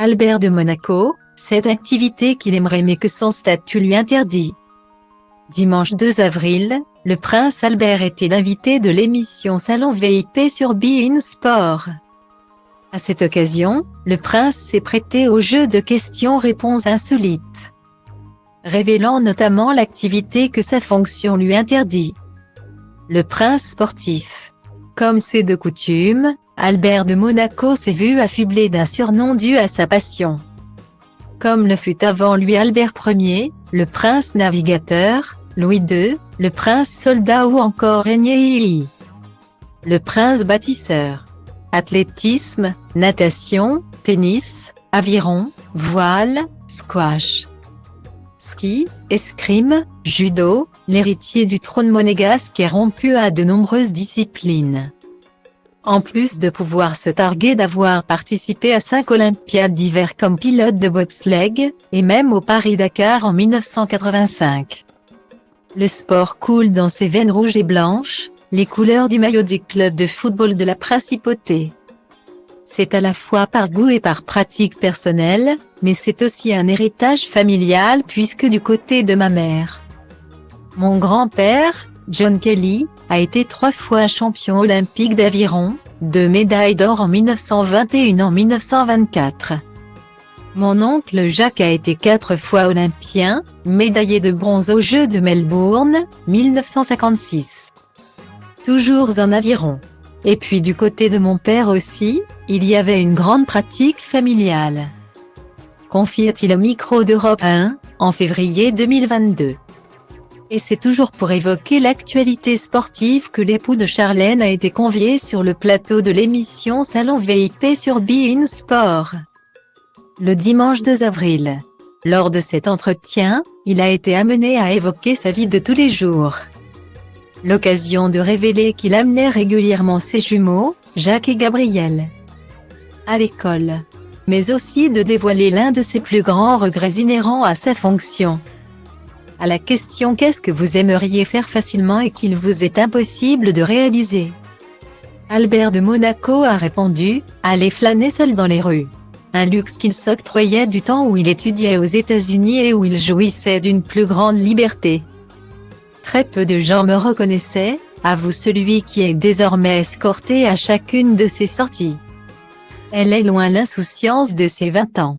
Albert de Monaco, cette activité qu'il aimerait mais que son statut lui interdit. Dimanche 2 avril, le prince Albert était l'invité de l'émission Salon VIP sur beIN Sport. À cette occasion, le prince s'est prêté au jeu de questions-réponses insolites, révélant notamment l'activité que sa fonction lui interdit. Le prince sportif. Comme c'est de coutume, Albert de Monaco s'est vu affublé d'un surnom dû à sa passion. Comme le fut avant lui Albert Ier, le prince navigateur, Louis II, le prince soldat ou encore Aigné. Le prince bâtisseur. Athlétisme, natation, tennis, aviron, voile, squash, ski, escrime, judo, l'héritier du trône monégasque est rompu à de nombreuses disciplines. En plus de pouvoir se targuer d'avoir participé à 5 Olympiades d'hiver comme pilote de bobsleigh, et même au Paris-Dakar en 1985. Le sport coule dans ses veines rouges et blanches, les couleurs du maillot du club de football de la Principauté. C'est à la fois par goût et par pratique personnelle, mais c'est aussi un héritage familial puisque du côté de ma mère, mon grand-père, John Kelly, a été 3 fois champion olympique d'aviron, 2 médailles d'or en 1921 et en 1924. Mon oncle Jacques a été 4 fois olympien, médaillé de bronze aux Jeux de Melbourne, 1956. Toujours en aviron. Et puis du côté de mon père aussi, il y avait une grande pratique familiale. Confia-t-il au micro d'Europe 1, en février 2022. Et c'est toujours pour évoquer l'actualité sportive que l'époux de Charlène a été convié sur le plateau de l'émission Salon VIP sur beIN Sport. Le dimanche 2 avril. Lors de cet entretien, il a été amené à évoquer sa vie de tous les jours. L'occasion de révéler qu'il amenait régulièrement ses jumeaux, Jacques et Gabriel, à l'école. Mais aussi de dévoiler l'un de ses plus grands regrets inhérents à sa fonction. À la question « Qu'est-ce que vous aimeriez faire facilement et qu'il vous est impossible de réaliser ?», Albert de Monaco a répondu « Aller flâner seul dans les rues ». Un luxe qu'il s'octroyait du temps où il étudiait aux États-Unis et où il jouissait d'une plus grande liberté. Très peu de gens me reconnaissaient, avoue celui qui est désormais escorté à chacune de ses sorties. Elle est loin l'insouciance de ses 20 ans.